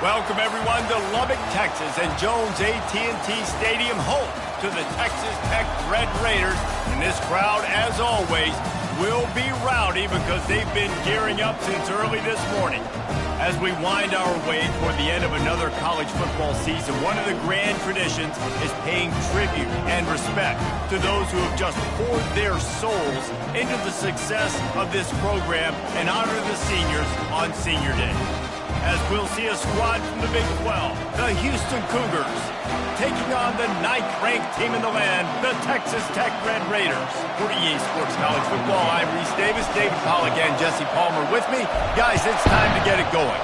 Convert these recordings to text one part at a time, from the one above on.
Welcome everyone to Lubbock, Texas, and Jones AT&T Stadium, home to the Texas Tech Red Raiders. And this crowd, as always, will be rowdy because they've been gearing up since early this morning. As we wind our way toward the end of another college football season, one of the grand traditions is paying tribute and respect to those who have just poured their souls into the success of this program and honor the seniors on Senior Day. As we'll see a squad from the Big 12, the Houston Cougars, taking on the 9th-ranked team in the land, the Texas Tech Red Raiders. For EA Sports College Football, I'm Reese Davis, David Pollack, and Jesse Palmer with me. Guys, it's time to get it going.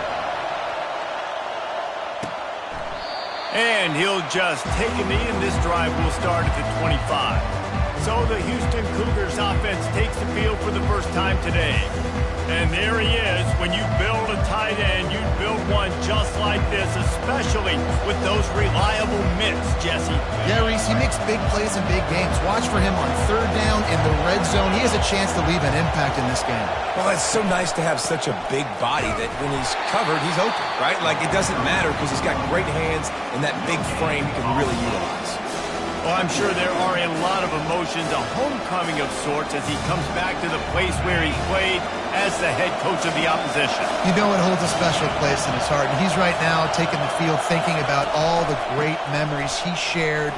And he'll just take a knee, and this drive will start at the 25. So the Houston Cougars offense takes the field for the first time today. And there he is. When you build a tight end, you build one just like this, especially with those reliable mitts, Jesse. Yeah, Reese, he makes big plays in big games. Watch for him on third down in the red zone. He has a chance to leave an impact in this game. Well, it's so nice to have such a big body that when he's covered, he's open, right? Like, it doesn't matter because he's got great hands and that big frame he can really utilize. Well, I'm sure there are a lot of emotions, a homecoming of sorts, as he comes back to the place where he played as the head coach of the opposition. You know it holds a special place in his heart, and he's right now taking the field thinking about all the great memories he shared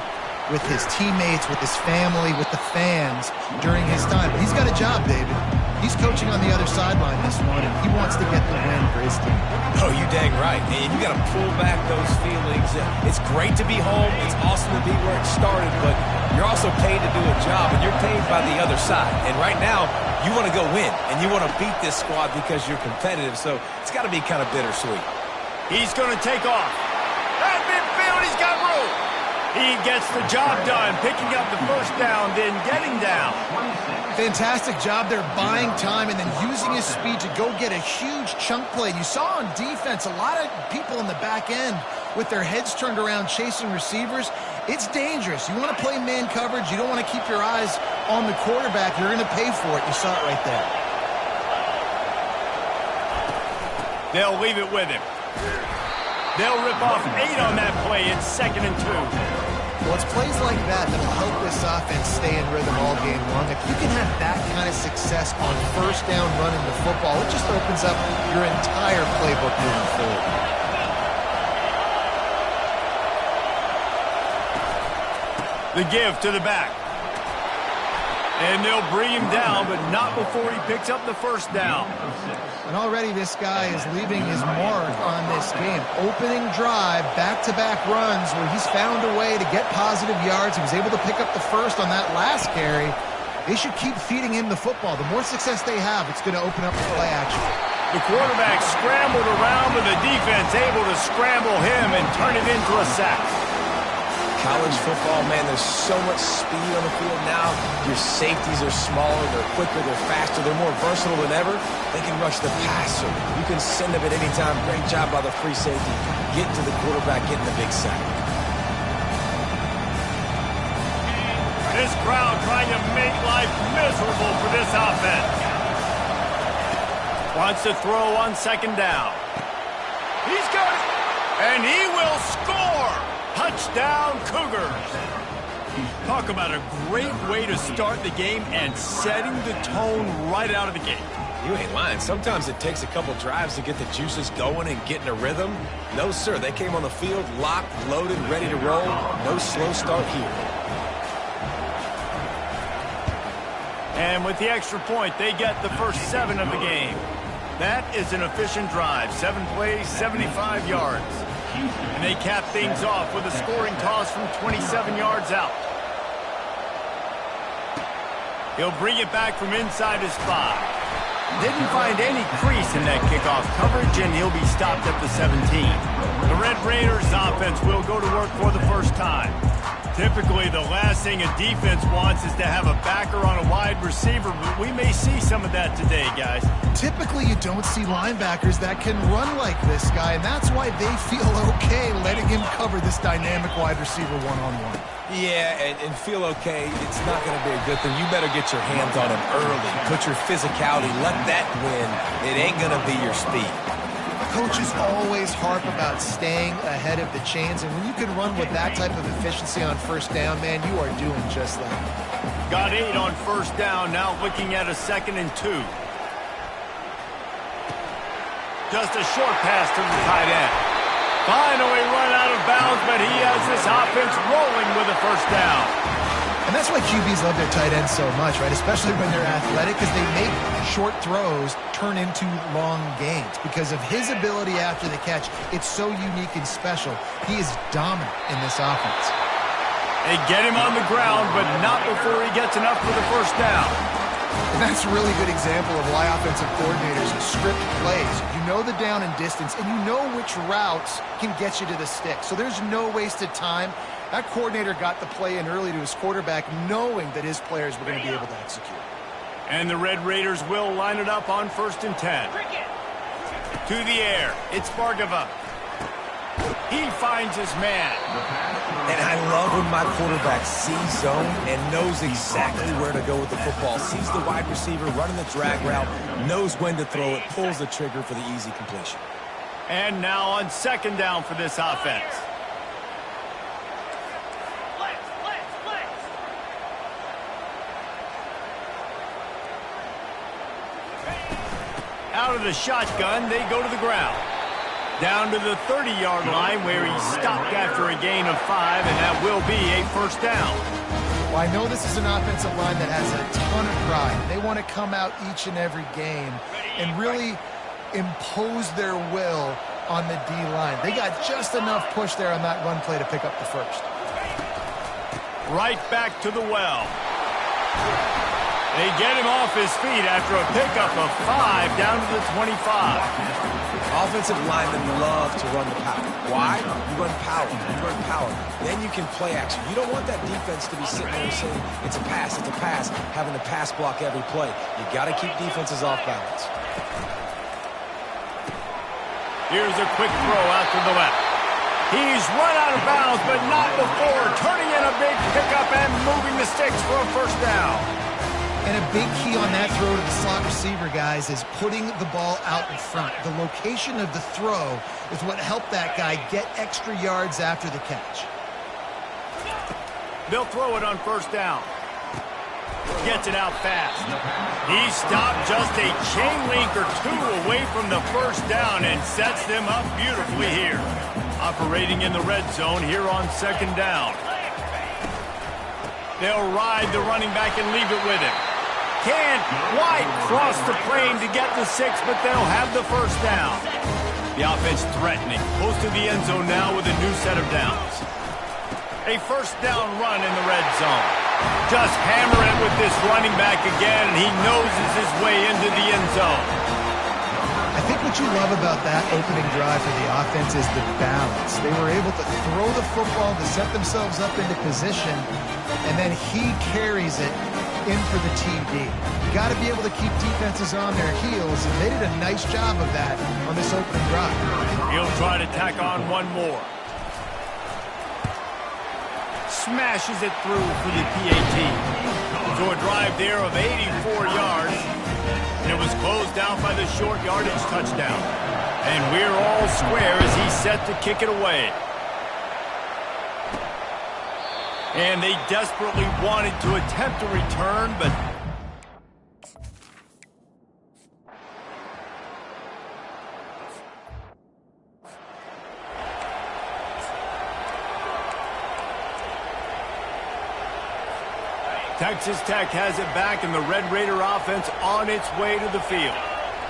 with his teammates, with his family, with the fans during his time. But he's got a job, David. He's coaching on the other sideline this one, and he wants to get the win for his team. Oh, you dang right. And you got to pull back those feelings. It's great to be home. It's awesome to be where it started, but you're also paid to do a job, and you're paid by the other side. And right now, you want to go win, and you want to beat this squad because you're competitive, so it's got to be kind of bittersweet. He's going to take off. At midfield, he's got room. He gets the job done, picking up the first down, then getting down. Fantastic job there, buying time and then using his speed to go get a huge chunk play. You saw on defense a lot of people in the back end with their heads turned around chasing receivers. It's dangerous. You want to play man coverage. You don't want to keep your eyes on the quarterback. You're going to pay for it. You saw it right there. They'll leave it with him. They'll rip off 8 on that play. It's 2nd and 2. Well, it's plays like that that will help this offense stay in rhythm all game long. If you can have that kind of success on first down running the football, it just opens up your entire playbook moving forward. The give to the back. And they'll bring him down, but not before he picks up the first down. And already this guy is leaving his mark on this game. Opening drive, back-to-back runs where he's found a way to get positive yards. He was able to pick up the first on that last carry. They should keep feeding him the football. The more success they have, it's going to open up the play action. The quarterback scrambled around, but the defense able to scramble him and turn it into a sack. College football, man, there's so much speed on the field now. Your safeties are smaller, they're quicker, they're faster, they're more versatile than ever. They can rush the passer. You can send them at any time. Great job by the free safety. Getting to the quarterback, getting the big sack. This crowd trying to make life miserable for this offense. Wants to throw on 2nd down. He's got it, and he will score. Touchdown, Cougars. Talk about a great way to start the game and setting the tone right out of the gate. You ain't lying. Sometimes it takes a couple drives to get the juices going and get in a rhythm. No, sir. They came on the field locked, loaded, ready to roll. No slow start here. And with the extra point, they get the first 7 of the game. That is an efficient drive. 7 plays, 75 yards. And they cap things off with a scoring toss from 27 yards out. He'll bring it back from inside his 5. Didn't find any crease in that kickoff coverage, and he'll be stopped at the 17. The Red Raiders offense will go to work for the first time. Typically, the last thing a defense wants is to have a backer on a wide receiver, but we may see some of that today, guys. Typically, you don't see linebackers that can run like this guy, and that's why they feel okay letting him cover this dynamic wide receiver one-on-one. Yeah, and feel okay, it's not going to be a good thing. You better get your hands on him early. Put your physicality, let that win. It ain't going to be your speed. Coaches always harp about staying ahead of the chains, and when you can run with that type of efficiency on first down, man, you are doing just that. Got 8 on first down, now looking at a 2nd and 2. Just a short pass to the tight end. Finally run out of bounds, but he has this offense rolling with a first down. And that's why QBs love their tight ends so much, right? Especially when they're athletic, because they make short throws turn into long gains. Because of his ability after the catch, it's so unique and special. He is dominant in this offense. They get him on the ground, but not before he gets enough for the first down. And that's a really good example of why offensive coordinators script plays. You know the down and distance, and you know which routes can get you to the stick. So there's no wasted time. That coordinator got the play in early to his quarterback, knowing that his players were going to be able to execute. And the Red Raiders will line it up on 1st and 10. To the air, it's Bargava. He finds his man. And I love when my quarterback sees zone and knows exactly where to go with the football. Sees the wide receiver running the drag route, knows when to throw it, pulls the trigger for the easy completion. And now on 2nd down for this offense. Out of the shotgun, they go to the ground. Down to the 30-yard line where he stopped after a gain of 5, and that will be a first down. Well, I know this is an offensive line that has a ton of pride. They want to come out each and every game and really impose their will on the D-line. They got just enough push there on that run play to pick up the first. Right back to the well. They get him off his feet after a pickup of 5 down to the 25. Offensive linemen love to run the power. Why? You run power. You run power. Then you can play action. You don't want that defense to be sitting there saying, it's a pass, having to pass block every play. You got to keep defenses off balance. Here's a quick throw out to the left. He's run out of bounds, but not before turning in a big pickup and moving the sticks for a first down. And a big key on that throw to the slot receiver, guys, is putting the ball out in front. The location of the throw is what helped that guy get extra yards after the catch. They'll throw it on first down. Gets it out fast. He stopped just a chain link or 2 away from the first down and sets them up beautifully here. Operating in the red zone here on 2nd down. They'll ride the running back and leave it with him. Can't quite cross the plane to get the 6, but they'll have the first down. The offense threatening. Close to the end zone now with a new set of downs. A first down run in the red zone. Just hammer it with this running back again, and he noses his way into the end zone. I think what you love about that opening drive for the offense is the balance. They were able to throw the football to set themselves up into position, and then he carries it in for the TD. You got to be able to keep defenses on their heels, and they did a nice job of that on this opening drive. He'll try to tack on one more. Smashes it through for the PAT. So a drive there of 84 yards. And it was closed out by the short yardage touchdown. And we're all square as he's set to kick it away. And they desperately wanted to attempt a return, but Texas Tech has it back, and the Red Raider offense on its way to the field.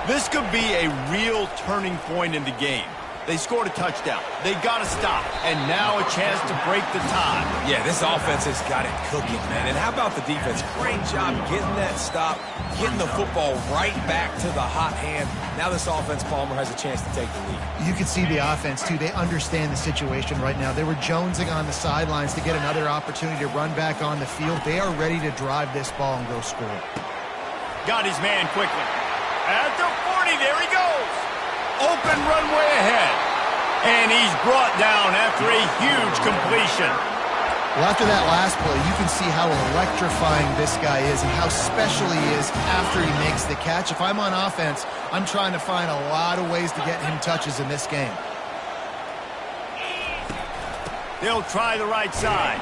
This could be a real turning point in the game. They scored a touchdown. They got to stop, and now a chance to break the tie. Yeah, this offense has got it cooking, man. And how about the defense? Great job getting that stop, getting the football right back to the hot hand. Now this offense, Palmer, has a chance to take the lead. You can see the offense, too. They understand the situation right now. They were jonesing on the sidelines to get another opportunity to run back on the field. They are ready to drive this ball and go score. Got his man quickly. At the 40, there he goes. Open runway ahead. And he's brought down after a huge completion. Well, after that last play, you can see how electrifying this guy is and how special he is after he makes the catch. If I'm on offense, I'm trying to find a lot of ways to get him touches in this game. They'll try the right side.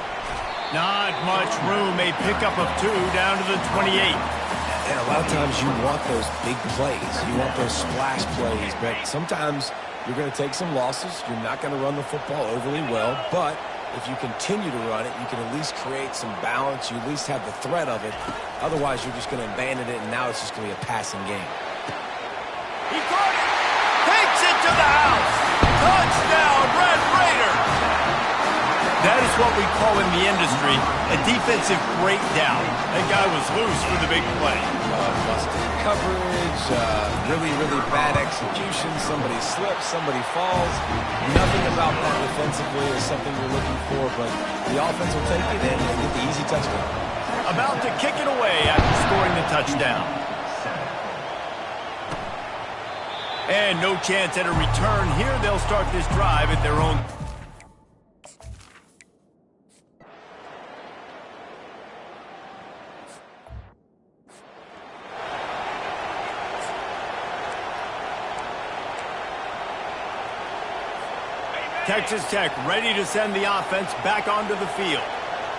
Not much room. A pickup of 2 down to the 28. And a lot of times you want those big plays. You want those splash plays. But sometimes you're going to take some losses. You're not going to run the football overly well. But if you continue to run it, you can at least create some balance. You at least have the threat of it. Otherwise, you're just going to abandon it, and now it's just going to be a passing game. He caught it. Takes it to the house. Touchdown, Red Raiders. That is what we call in the industry a defensive breakdown. That guy was loose for the big play. Busted coverage, really, really bad execution. Somebody slips, somebody falls. Nothing about that defensively is something you're looking for, but the offense will take it and get the easy touchdown. About to kick it away after scoring the touchdown. And no chance at a return here. They'll start this drive at their own. Texas Tech ready to send the offense back onto the field.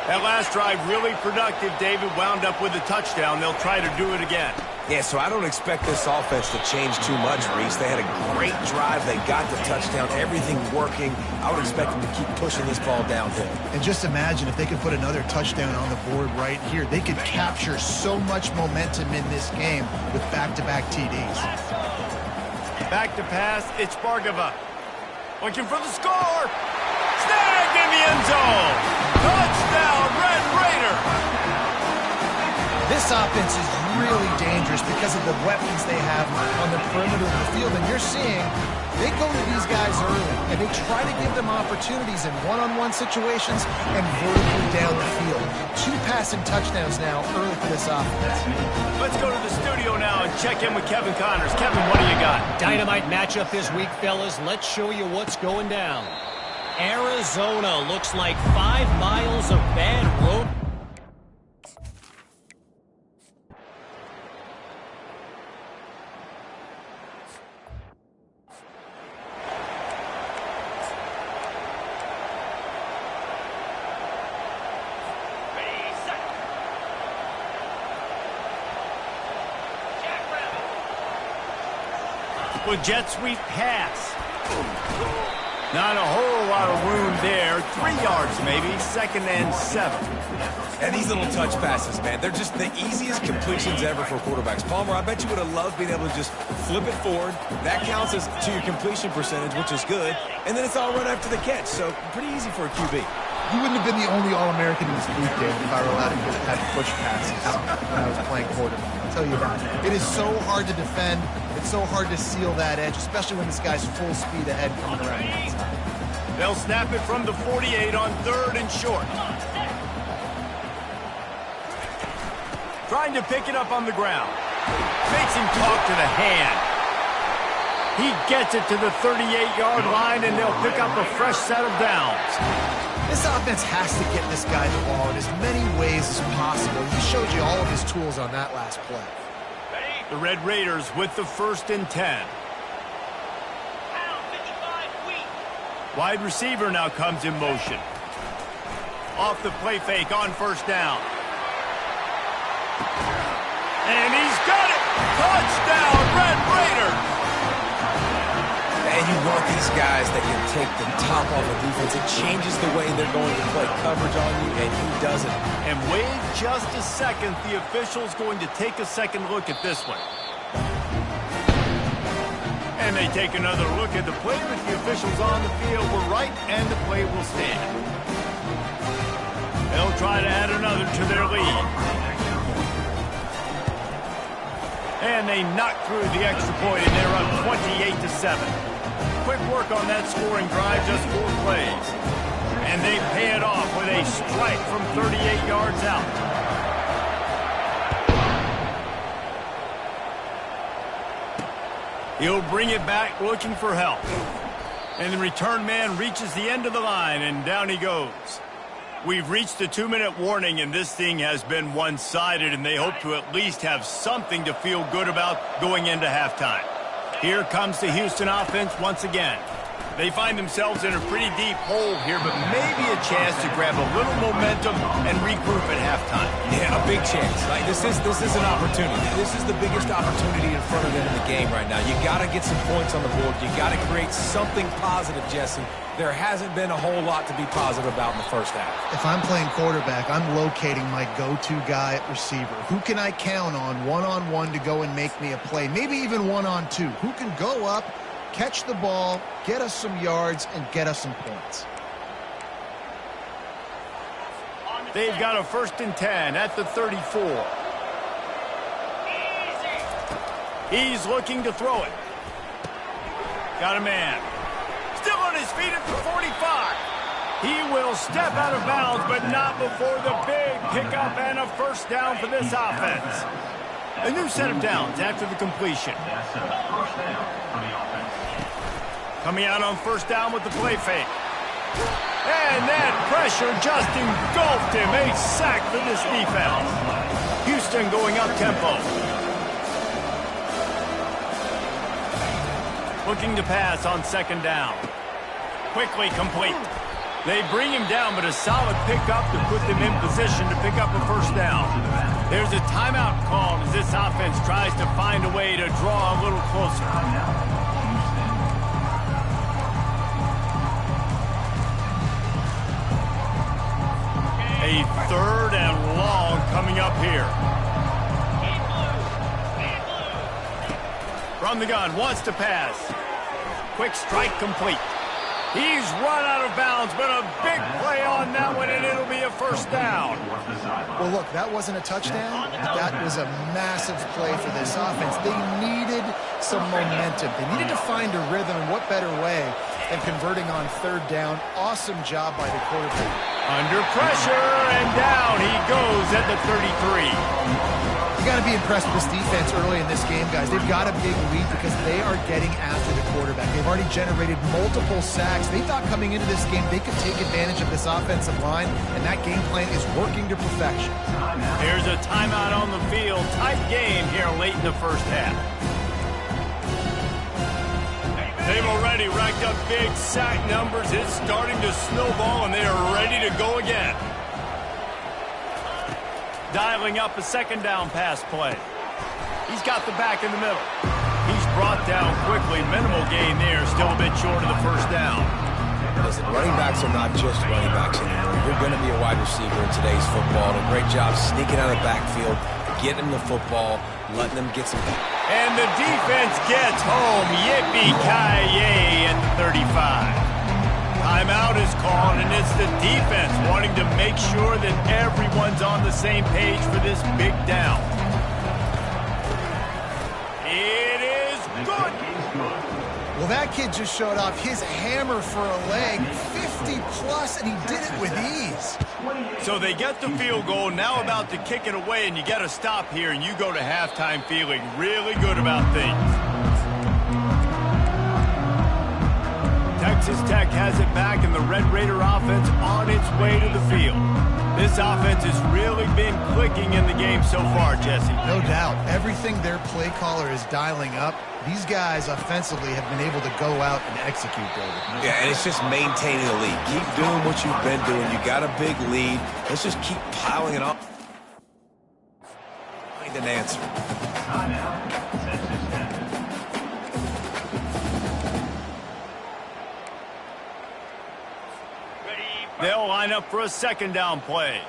That last drive really productive. David wound up with a touchdown. They'll try to do it again. Yeah, so I don't expect this offense to change too much, Reese. They had a great drive. They got the touchdown. Everything working. I would expect them to keep pushing this ball downhill. And just imagine if they could put another touchdown on the board right here. They could capture so much momentum in this game with back-to-back TDs. Back to pass. It's Bargava. Looking for the score. Snagged in the end zone. Touchdown, Red Raiders. This offense is really dangerous because of the weapons they have on the perimeter of the field. And you're seeing they go to these guys early, and they try to give them opportunities in one-on-one situations and vertically down the field. 2 passing touchdowns now early for this offense. Let's go to the studio now and check in with Kevin Connors. Kevin, what do you got? Dynamite matchup this week, fellas. Let's show you what's going down. Arizona looks like 5 miles of bad road. With jet sweep pass. Not a whole lot of room there. 3 yards maybe. 2nd and 7. And these little touch passes, man, they're just the easiest completions ever for quarterbacks. Palmer, I bet you would have loved being able to just flip it forward. That counts as to your completion percentage, which is good. And then it's all run after the catch. So pretty easy for a QB. You wouldn't have been the only All-American in this league, Dave, if I were allowed to have push passes when I was playing quarterback. I'll tell you that. It is so hard to defend. It's so hard to seal that edge, especially when this guy's full speed ahead coming around the inside. They'll snap it from the 48 on 3rd and short. Trying to pick it up on the ground. Makes him talk to the hand. He gets it to the 38-yard line, and they'll pick up a fresh set of downs. This offense has to get this guy the ball in as many ways as possible. He showed you all of his tools on that last play. The Red Raiders with the 1st and 10. Wide receiver now comes in motion. Off the play fake on 1st down. And he's got it! Touchdown, Red Raiders! And you want these guys that can take the top off of defense. It changes the way they're going to play coverage on you, and he doesn't. And wait just a second. The official's going to take a second look at this one. And they take another look at the play, but the officials on the field were right, and the play will stand. They'll try to add another to their lead. And they knock through the extra point, and they're up 28-7. Quick work on that scoring drive, just 4 plays. And they pay it off with a strike from 38 yards out. He'll bring it back looking for help. And the return man reaches the end of the line, and down he goes. We've reached the 2-minute warning, and this thing has been one-sided, and they hope to at least have something to feel good about going into halftime. Here comes the Houston offense once again. They find themselves in a pretty deep hole here, but maybe a chance to grab a little momentum and regroup at halftime. Yeah, a big chance. Like this is an opportunity. This is the biggest opportunity in front of them in the game right now. You got to get some points on the board. You got to create something positive, Jesse. There hasn't been a whole lot to be positive about in the first half. If I'm playing quarterback, I'm locating my go-to guy at receiver. Who can I count on one-on-one to go and make me a play? Maybe even one-on-two. Who can go up, catch the ball, get us some yards, and get us some points? They've got a 1st and 10 at the 34. He's looking to throw it. Got a man. Still on his feet at the 45. He will step out of bounds, but not before the big pickup and a 1st down for this offense. A new set of downs after the completion. Coming out on 1st down with the play fake. And that pressure just engulfed him. A sack for this defense. Houston going up tempo. Looking to pass on 2nd down. Quickly complete. They bring him down, but a solid pickup to put them in position to pick up a 1st down. There's a timeout called as this offense tries to find a way to draw a little closer. A 3rd and long coming up here. From the gun, wants to pass. Quick strike complete. He's run out of bounds, but a big play on that one, and it'll be a 1st down. Well, look, that wasn't a touchdown. That was a massive play for this offense. They needed some momentum. They needed to find a rhythm, and what better way than converting on 3rd down. Awesome job by the quarterback. Under pressure, and down he goes at the 33. You got to be impressed with this defense early in this game, guys. They've got a big lead because they are getting after the quarterback. They've already generated multiple sacks. They thought coming into this game they could take advantage of this offensive line, and that game plan is working to perfection. There's a timeout on the field. Tight game here late in the 1st half. They've already racked up big sack numbers. It's starting to snowball, and they are ready to go again. Dialing up a 2nd down pass play. He's got the back in the middle. He's brought down quickly. Minimal gain there. Still a bit short of the 1st down. Listen, running backs are not just running backs anymore. You're going to be a wide receiver in today's football. A great job sneaking out of the backfield, getting them the football, letting them get some... And the defense gets home. Yippee-ki-yay at the 35. Timeout is called, and it's the defense wanting to make sure that everyone's on the same page for this big down. It is good. Well, that kid just showed off his hammer for a leg, 50-plus, and he did it with ease. So they get the field goal, now about to kick it away, and you get a stop here, and you go to halftime feeling really good about things. Texas Tech has it back, and the Red Raider offense on its way to the field. This offense has really been clicking in the game so far, Jesse. No doubt. Everything their play caller is dialing up, these guys offensively have been able to go out and execute, David. Yeah, and it's just maintaining the lead. Keep doing what you've been doing. You got a big lead. Let's just keep piling it up. Find an answer. They'll line up for a 2nd down play.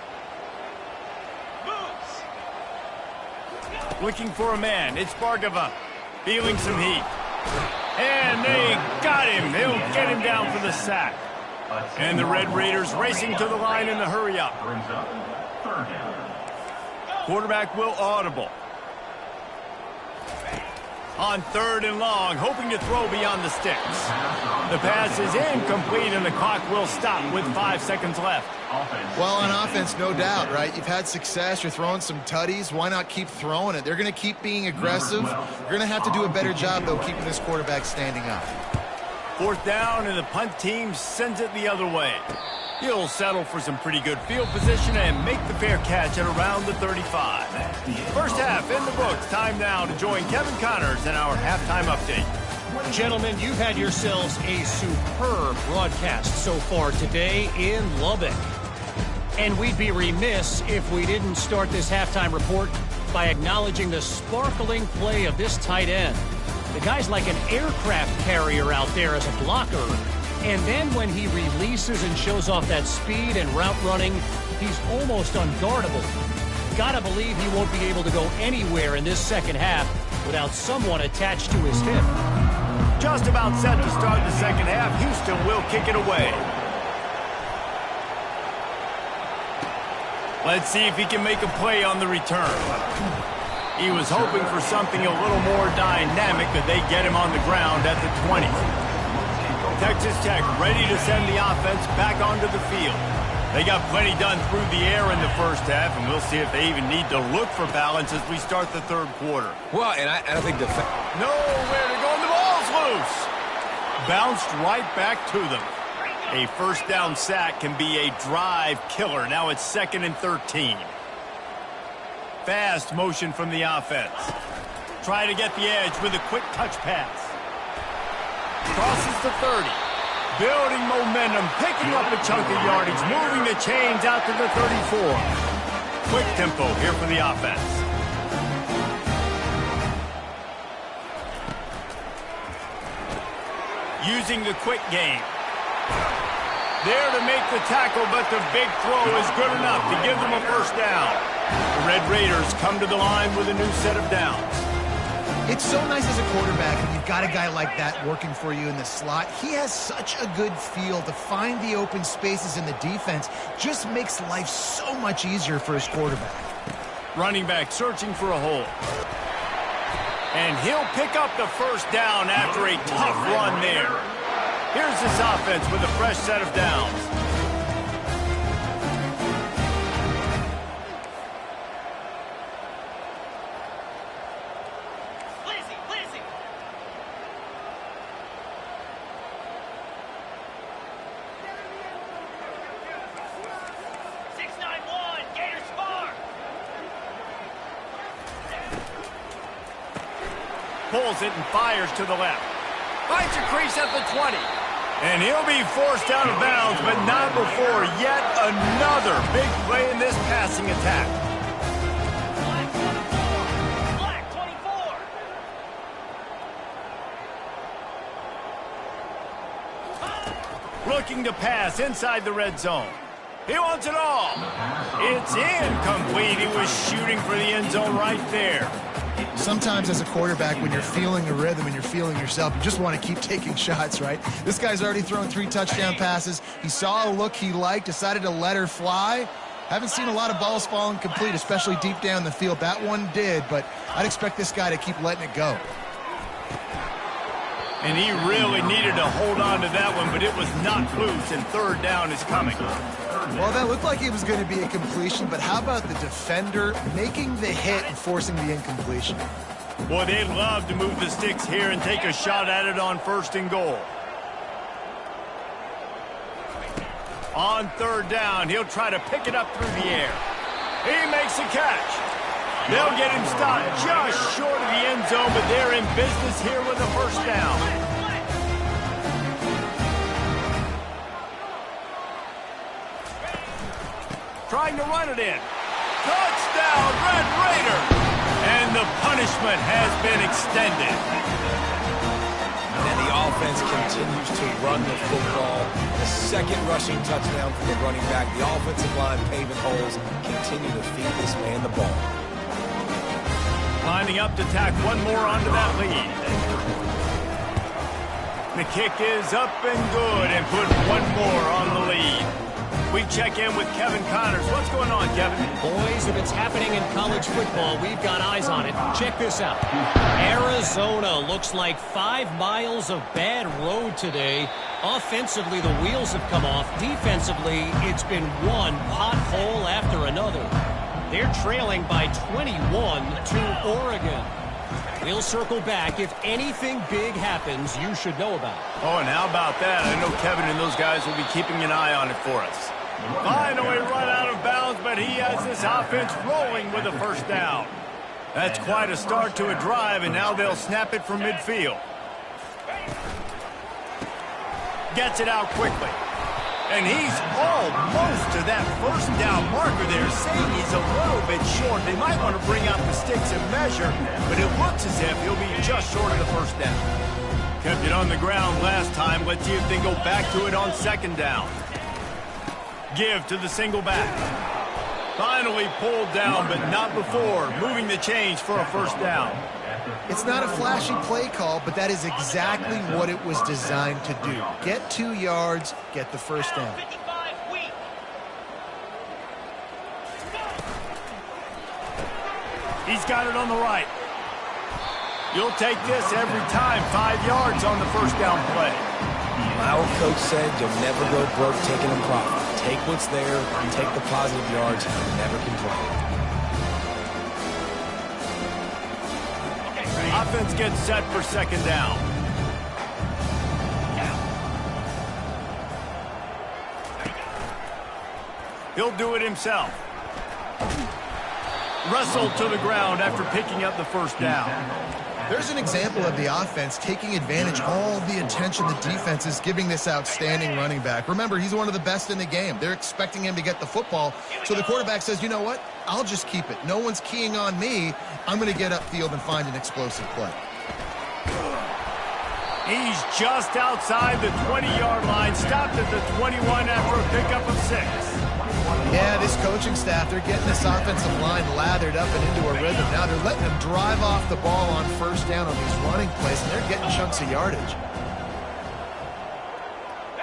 Looking for a man. It's Bargava. Feeling some heat. And they got him. They'll get him down for the sack. And the Red Raiders racing to the line in the hurry-up. Quarterback will audible. On 3rd and long, hoping to throw beyond the sticks. The pass is incomplete, and the clock will stop with 5 seconds left. Well, on offense, no doubt, right? You've had success. You're throwing some tutties. Why not keep throwing it? They're going to keep being aggressive. You're going to have to do a better job, though, keeping this quarterback standing up. 4th down, and the punt team sends it the other way. He'll settle for some pretty good field position and make the fair catch at around the 35. First half in the books. Time now to join Kevin Connors in our halftime update. Gentlemen, you've had yourselves a superb broadcast so far today in Lubbock. And we'd be remiss if we didn't start this halftime report by acknowledging the sparkling play of this tight end. The guy's like an aircraft carrier out there as a blocker. And then when he releases and shows off that speed and route running, he's almost unguardable. Gotta believe he won't be able to go anywhere in this second half without someone attached to his hip. Just about set to start the second half. Houston will kick it away. Let's see if he can make a play on the return. He was hoping for something a little more dynamic, but they get him on the ground at the 20. Texas Tech ready to send the offense back onto the field. They got plenty done through the air in the first half, and we'll see if they even need to look for balance as we start the third quarter. Well, and I think nowhere to go, and the ball's loose. Bounced right back to them. A first down sack can be a drive killer. Now it's 2nd and 13. Fast motion from the offense. Try to get the edge with a quick touch pass. Crosses the 30. Building momentum, picking up a chunk of yardage, moving the chains out to the 34. Quick tempo here for the offense. Using the quick game. There to make the tackle, but the big throw is good enough to give them a first down. The Red Raiders come to the line with a new set of downs. It's so nice as a quarterback when you've got a guy like that working for you in the slot. He has such a good feel to find the open spaces in the defense. Just makes life so much easier for his quarterback. Running back searching for a hole. And he'll pick up the first down after a tough run there. Here's this offense with a fresh set of downs. Pulls it and fires to the left. Finds a crease at the 20. And he'll be forced out of bounds, but not before yet another big play in this passing attack. Black 24. Looking to pass inside the red zone. He wants it all. It's incomplete. He was shooting for the end zone right there. Sometimes as a quarterback, when you're feeling the rhythm and you're feeling yourself, you just want to keep taking shots, right? This guy's already thrown 3 touchdown passes. He saw a look he liked, decided to let her fly. Haven't seen a lot of balls fall incomplete, especially deep down the field. That one did, but I'd expect this guy to keep letting it go. And he really needed to hold on to that one, but it was not loose, and third down is coming. Well, that looked like it was going to be a completion, but how about the defender making the hit and forcing the incompletion? Boy, they'd love to move the sticks here and take a shot at it on 1st and goal. On 3rd down, he'll try to pick it up through the air. He makes a catch. They'll get him stopped just short of the end zone, but they're in business here with a first down. Trying to run it in. Touchdown, Red Raider! And the punishment has been extended. And the offense continues to run the football. The 2nd rushing touchdown for the running back. The offensive line paving holes. Continue to feed this man the ball. Lining up to tack one more onto that lead. The kick is up and good and put one more on the lead. We check in with Kevin Connors. What's going on, Kevin? Boys, if it's happening in college football, we've got eyes on it. Check this out. Arizona looks like 5 miles of bad road today. Offensively, the wheels have come off. Defensively, it's been one pothole after another. They're trailing by 21 to Oregon. We'll circle back if anything big happens you should know about. Oh, and how about that? I know Kevin and those guys will be keeping an eye on it for us. Finally run out of bounds, but he has this offense rolling with a first down. That's quite a start to a drive, and now they'll snap it from midfield. Gets it out quickly. And he's almost to that first down marker there, saying he's a little bit short. They might want to bring out the sticks and measure, but it looks as if he'll be just short of the first down. Kept it on the ground last time. Let's see if they go back to it on second down. Give to the single back. Finally pulled down, but not before. Moving the change for a first down. It's not a flashy play call, but that is exactly what it was designed to do. Get 2 yards, get the first down. He's got it on the right. You'll take this every time. 5 yards on the first down play. Our coach said you'll never go broke taking them profit. Take what's there, take the positive yards, and never complain. Offense gets set for second down. He'll do it himself. Wrestled to the ground after picking up the first down. There's an example of the offense taking advantage of all the attention the defense is giving this outstanding running back. Remember, he's one of the best in the game. They're expecting him to get the football, so the quarterback says, you know what? I'll just keep it. No one's keying on me. I'm going to get upfield and find an explosive play. He's just outside the 20-yard line, stopped at the 21 after a pickup of 6. Yeah, this coaching staff, they're getting this offensive line lathered up and into a rhythm. Now they're letting them drive off the ball on first down on these running plays, and they're getting chunks of yardage.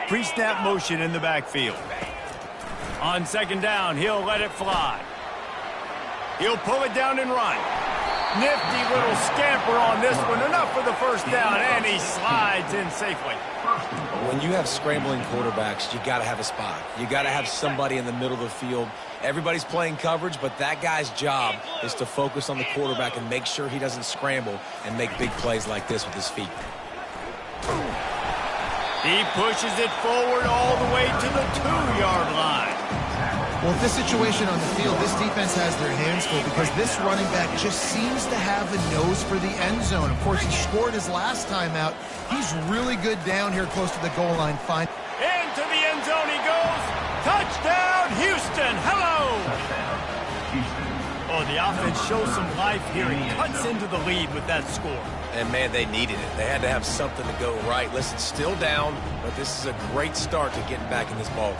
Pre-snap motion in the backfield. On second down, he'll let it fly. He'll pull it down and run. Nifty little scamper on this one. Enough for the first down, and he slides in safely. When you have scrambling quarterbacks, you got to have a spot. You got to have somebody in the middle of the field. Everybody's playing coverage, but that guy's job is to focus on the quarterback and make sure he doesn't scramble and make big plays like this with his feet. He pushes it forward all the way to the 2-yard line. Well, with this situation on the field, this defense has their hands full because this running back just seems to have a nose for the end zone. Of course, he scored his last time out. He's really good down here close to the goal line. Fine. Into the end zone he goes. Touchdown, Houston. Hello. Oh, the offense shows some life here and cuts into the lead with that score. And, man, they needed it. They had to have something to go right. Listen, still down, but this is a great start to getting back in this ballgame.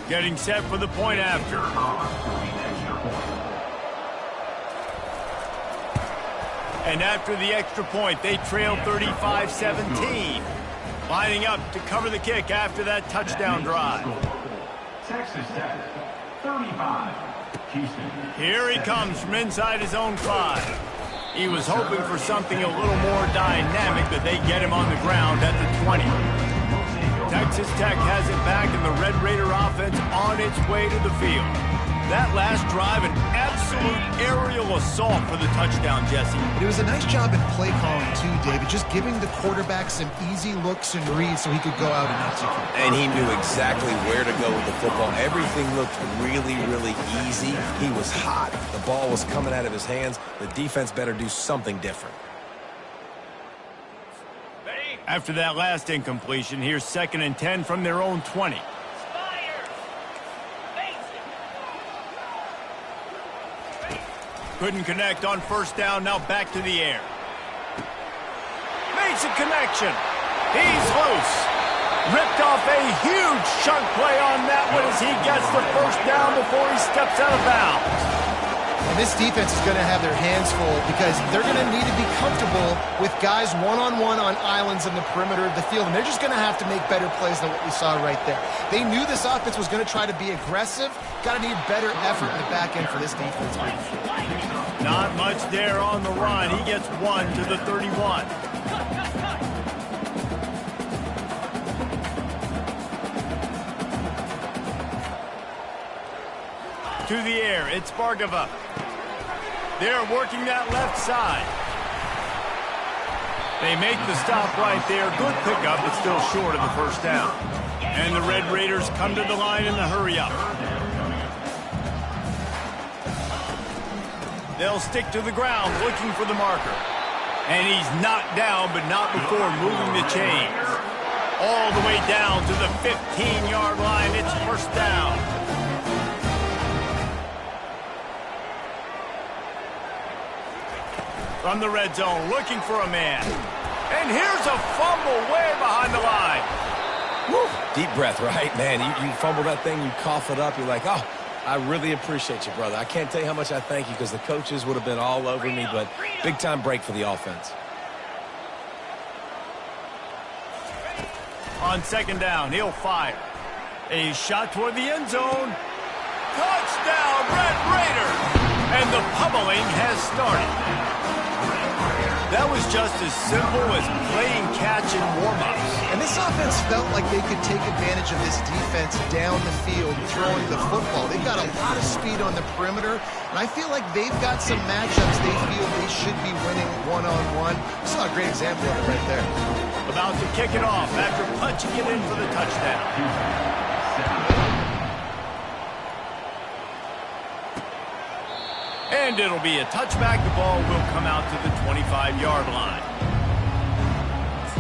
Getting set for the point after. And after the extra point, they trail 35-17. Lining up to cover the kick after that touchdown drive. Texas Tech, 35. Here he comes from inside his own 5. He was hoping for something a little more dynamic, but they get him on the ground at the 20. Texas Tech has it back, and the Red Raider offense on its way to the field. That last drive, an absolute aerial assault for the touchdown, Jesse. But it was a nice job in play calling, too, David, just giving the quarterback some easy looks and reads so he could go out and execute. And he knew exactly where to go with the football. Everything looked really, really easy. He was hot. The ball was coming out of his hands. The defense better do something different. After that last incompletion, here's 2nd and 10 from their own 20. Couldn't connect on first down, now back to the air. Makes a connection. He's loose. Ripped off a huge chunk play on that one as he gets the first down before he steps out of bounds. And this defense is going to have their hands full because they're going to need to be comfortable with guys one-on-one on islands in the perimeter of the field. And they're just going to have to make better plays than what we saw right there. They knew this offense was going to try to be aggressive. Got to need better effort in the back end for this defense. Not much there on the run. He gets 1 to the 31. to the air. It's Bargava. They're working that left side. They make the stop right there. Good pickup, but still short of the first down. And the Red Raiders come to the line in the hurry-up. They'll stick to the ground looking for the marker. And he's knocked down, but not before moving the chains. All the way down to the 15-yard line. It's first down. From the red zone, looking for a man. And here's a fumble way behind the line. Woo. Deep breath, right, man? You fumble that thing, you cough it up, you're like, oh, I really appreciate you, brother. I can't tell you how much I thank you because the coaches would have been all over me, but big-time break for the offense. On second down, he'll fire. A shot toward the end zone. Touchdown, Red Raiders! And the pummeling has started. That was just as simple as playing catch and warm-ups. And this offense felt like they could take advantage of this defense down the field, throwing the football. They've got a lot of speed on the perimeter, and I feel like they've got some matchups they feel they should be winning one-on-one. We saw a great example of it right there. About to kick it off after punching it in for the touchdown. And it'll be a touchback. The ball will come out to the 25-yard line.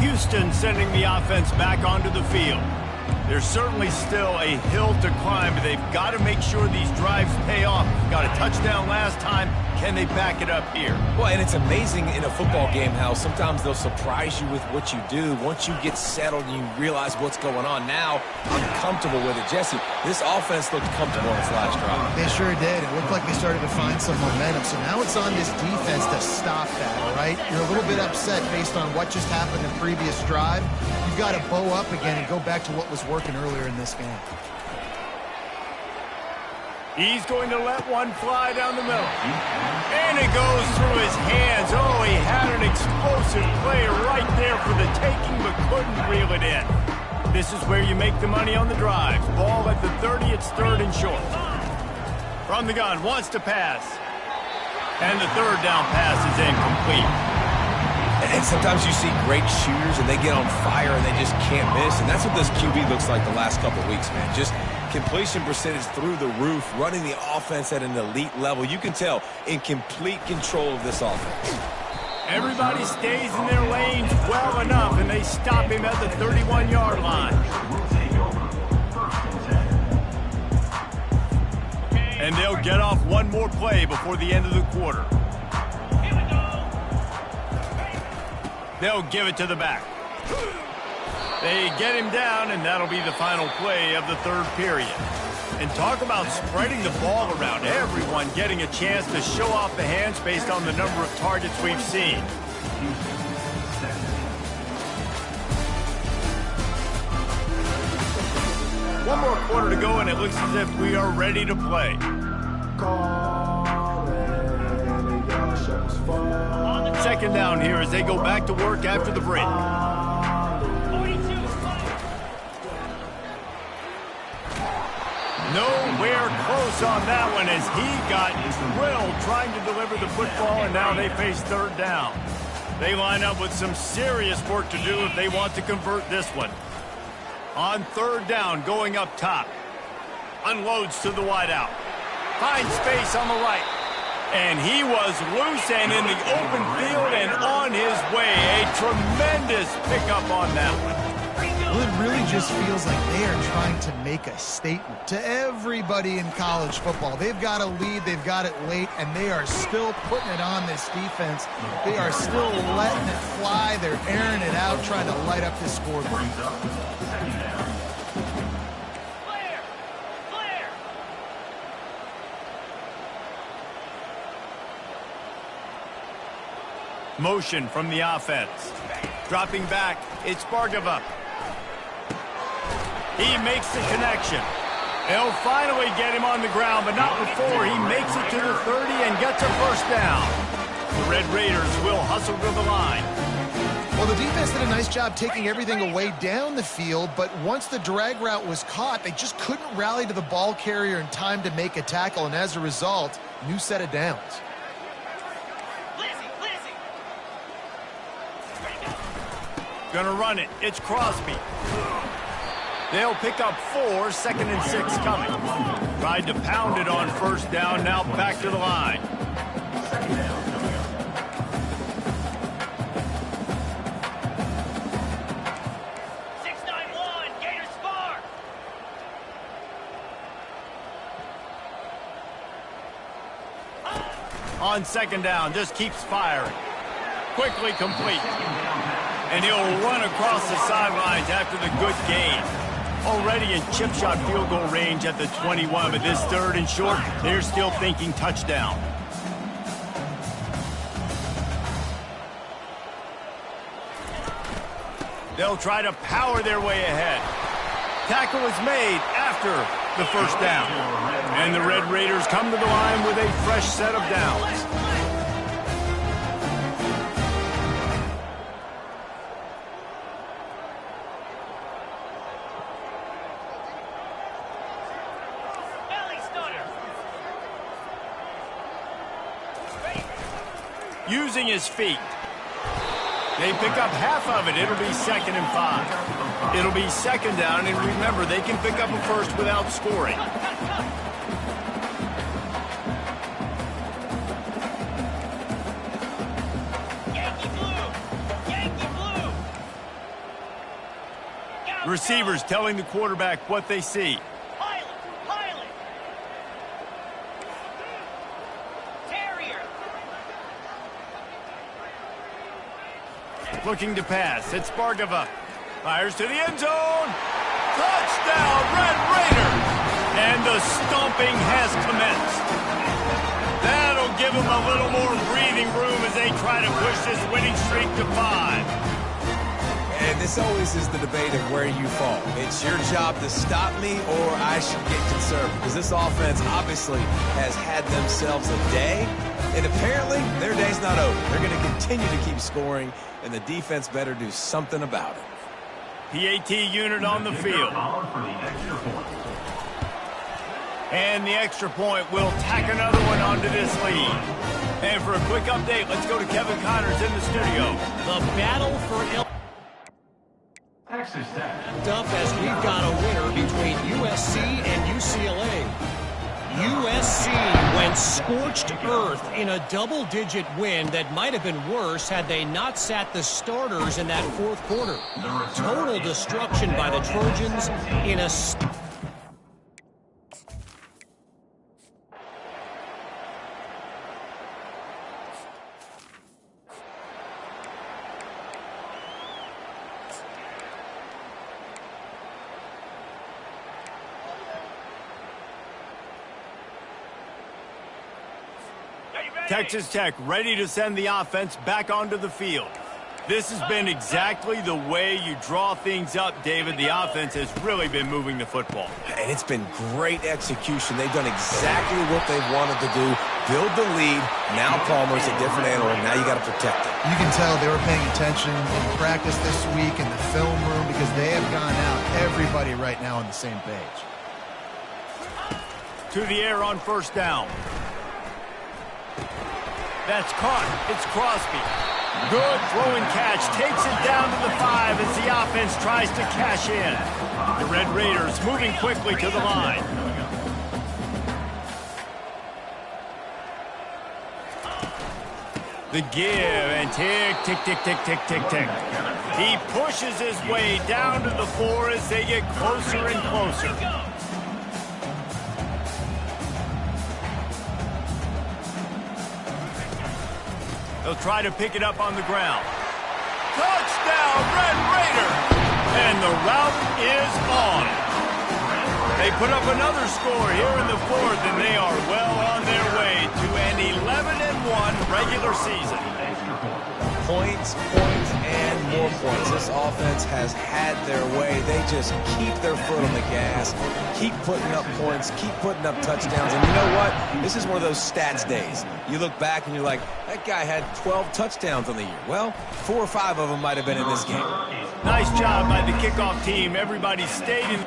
Houston sending the offense back onto the field. There's certainly still a hill to climb, but they've got to make sure these drives pay off. Got a touchdown last time. Can they back it up here? Well, and it's amazing in a football game how sometimes they'll surprise you with what you do. Once you get settled and you realize what's going on, now I'm comfortable with it. Jesse, this offense looked comfortable in its last drive. They sure did. It looked like they started to find some momentum. So now it's on this defense to stop that, all right? You're a little bit upset based on what just happened in the previous drive. You've got to bow up again and go back to what was working earlier in this game. He's going to let one fly down the middle. And it goes through his hands. Oh, he had an explosive play right there for the taking, but couldn't reel it in. This is where you make the money on the drives. Ball at the 30, it's third and short. From the gun, wants to pass. And the third down pass is incomplete. And sometimes you see great shooters and they get on fire and they just can't miss. And that's what this QB looks like the last couple of weeks, man. Just completion percentage through the roof, running the offense at an elite level. You can tell in complete control of this offense. Everybody stays in their lanes well enough, and they stop him at the 31-yard line. And they'll get off one more play before the end of the quarter. They'll give it to the back. They get him down, and that'll be the final play of the third period. And talk about spreading the ball around. Everyone getting a chance to show off the hands based on the number of targets we've seen. One more quarter to go, and it looks as if we are ready to play. Second down here as they go back to work after the break. Nowhere close on that one as he got drilled trying to deliver the football, and now they face third down. They line up with some serious work to do if they want to convert this one. On third down, going up top. Unloads to the wideout. Finds space on the right. And he was loose and in the open field and on his way. A tremendous pickup on that one. Well, it really just feels like they are trying to make a statement to everybody in college football. They've got a lead, they've got it late, and they are still putting it on this defense. They are still letting it fly. They're airing it out, trying to light up this scoreboard. Motion from the offense. Dropping back, it's Bargava. He makes the connection. They'll finally get him on the ground, but not before he makes it to the 30 and gets a first down. The Red Raiders will hustle to the line. Well, the defense did a nice job taking everything away down the field, but once the drag route was caught, they just couldn't rally to the ball carrier in time to make a tackle, and as a result, new set of downs. Gonna run it. It's Crosby. They'll pick up 4, 2nd and 6 coming. Tried to pound it on first down, now back to the line. On 2nd down, just keeps firing. Quickly complete. And he'll run across the sidelines after the good gain. Already in chip shot field goal range at the 21, but this 3rd and short, they're still thinking touchdown. They'll try to power their way ahead. Tackle is made after the first down. And the Red Raiders come to the line with a fresh set of downs. Using his feet. They pick up half of it. It'll be 2nd and 5. It'll be 2nd down, and remember, they can pick up a first without scoring. Yankee blue! Yankee blue! Receivers telling the quarterback what they see. Looking to pass. It's Bargava. Fires to the end zone. Touchdown, Red Raiders! And the stomping has commenced. That'll give them a little more breathing room as they try to push this winning streak to 5. And this always is the debate of where you fall. It's your job to stop me, or I should get conservative. Because this offense obviously has had themselves a day. And apparently, their day's not over. They're going to continue to keep scoring, and the defense better do something about it. PAT unit on the field. And the extra point will tack another one onto this lead. And for a quick update, let's go to Kevin Connors in the studio. The battle for Texas Tech. up as we've got a winner between USC and UCLA. USC went scorched earth in a double-digit win that might have been worse had they not sat the starters in that 4th quarter. Total destruction by the Trojans in a... Texas Tech ready to send the offense back onto the field. This has been exactly the way you draw things up, David. The offense has really been moving the football. And it's been great execution. They've done exactly what they wanted to do. Build the lead. Now Palmer's a different animal. Now you got to protect it. You can tell they were paying attention in practice this week in the film room because they have gone out, everybody right now on the same page. To the air on first down. That's caught. It's Crosby. Good throwing catch. Takes it down to the 5 as the offense tries to cash in. The Red Raiders moving quickly to the line. The give and tick, tick, tick, tick, tick, tick, tick. He pushes his way down to the 4 as they get closer and closer. They'll try to pick it up on the ground. Touchdown, Red Raiders! And the route is on. They put up another score here in the 4th, and they are well on their way to an 11-1 regular season. Points, and more points. This offense has had their way. They just keep their foot on the gas, keep putting up points, keep putting up touchdowns. And you know what? This is one of those stats days. You look back and you're like, that guy had 12 touchdowns on the year. Well, 4 or 5 of them might have been in this game. Nice job by the kickoff team. Everybody stayed in.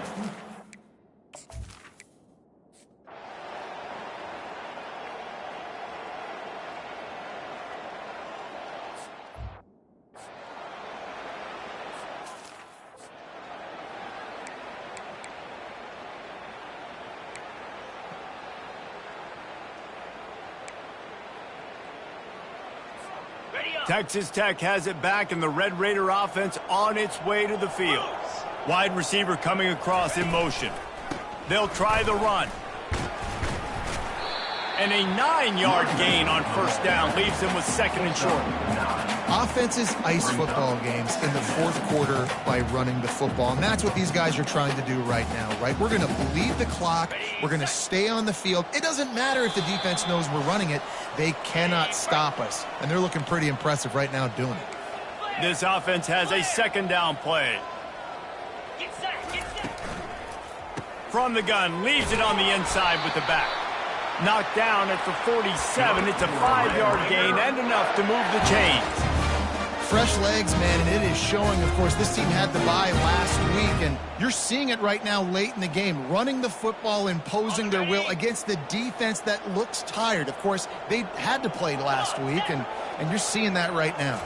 Texas Tech has it back, and the Red Raider offense on its way to the field. Wide receiver coming across in motion. They'll try the run. And a 9-yard gain on first down leaves them with 2nd and short. Offenses ice football games in the fourth quarter by running the football, and that's what these guys are trying to do right now, right? We're going to bleed the clock. We're going to stay on the field. It doesn't matter if the defense knows we're running it. They cannot stop us, and they're looking pretty impressive right now doing it. This offense has a 2nd down play. Get set, get set. From the gun, leaves it on the inside with the back. Knocked down at the 47. It's a 5-yard gain and enough to move the chains. Fresh legs, man, and it is showing. Of course, this team had the bye last week, and you're seeing it right now late in the game, running the football, imposing their will against the defense that looks tired. Of course, they had to play last week, and you're seeing that right now.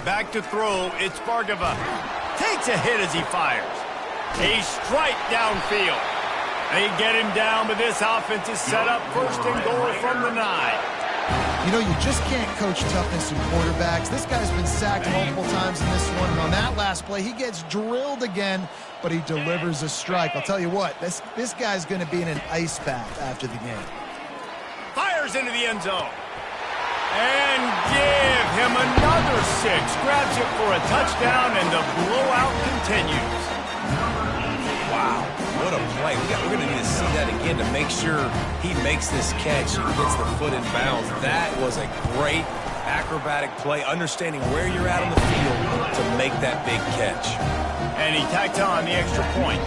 Back to throw. It's Bargava. Takes a hit as he fires. A strike downfield. They get him down, but this offense is set up 1st and goal from the 9. You know, you just can't coach toughness in quarterbacks. This guy's been sacked multiple times in this one, and on that last play, he gets drilled again, but he delivers a strike. I'll tell you what, this guy's going to be in an ice bath after the game. Fires into the end zone. And give him another 6. Grabs it for a touchdown, and the blowout continues. Wow, what a play. We're going to need to see that again to make sure he makes this catch and gets the foot in bounds. That was a great acrobatic play, understanding where you're at on the field to make that big catch. And he tacked on the extra point.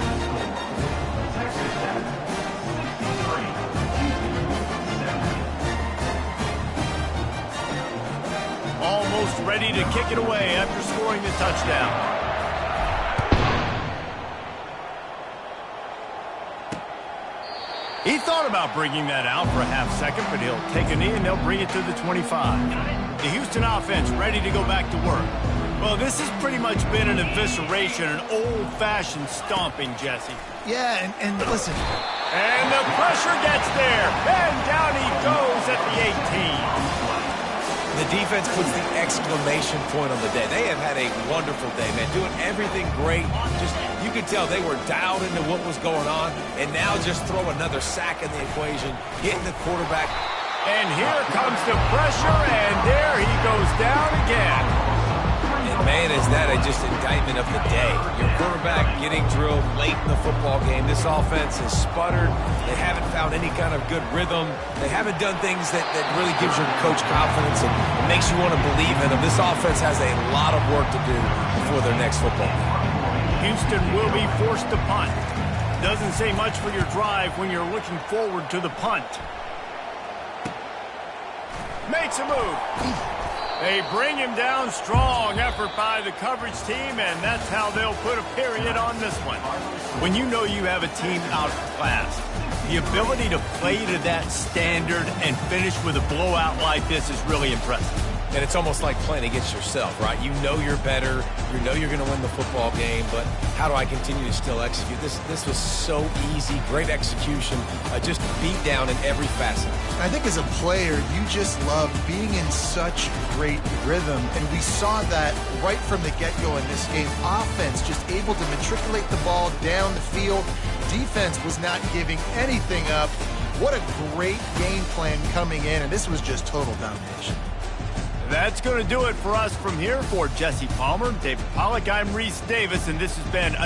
Almost ready to kick it away after scoring the touchdown. He thought about bringing that out for a half second, but he'll take a knee and they'll bring it to the 25. The Houston offense ready to go back to work. Well, this has pretty much been an evisceration, an old-fashioned stomping, Jesse. Yeah, and listen. And the pressure gets there, and down he goes at the 18. The defense puts the exclamation point on the day. They have had a wonderful day, man, doing everything great. Just, you could tell they were dialed into what was going on, and now just throw another sack in the equation, hitting the quarterback. And here comes the pressure, and there he goes down again. And, man, is that just indictment of the day. Your quarterback getting drilled late in the football game. This offense has sputtered. They haven't found any kind of good rhythm. They haven't done things that really gives your coach confidence and makes you want to believe in them. This offense has a lot of work to do before their next football game. Houston will be forced to punt. Doesn't say much for your drive when you're looking forward to the punt. Makes a move. They bring him down. Strong effort by the coverage team, and that's how they'll put a period on this one. When you know you have a team outclassed, the ability to play to that standard and finish with a blowout like this is really impressive. And it's almost like playing against yourself, right? You know you're better. You know you're going to win the football game, but how do I continue to still execute? This was so easy, great execution, just beat down in every facet. I think as a player, you just love being in such great rhythm, and we saw that right from the get-go in this game. Offense just able to matriculate the ball down the field. Defense was not giving anything up. What a great game plan coming in, and this was just total domination. That's going to do it for us from here. For Jesse Palmer, David Pollack, I'm Reese Davis, and this has been another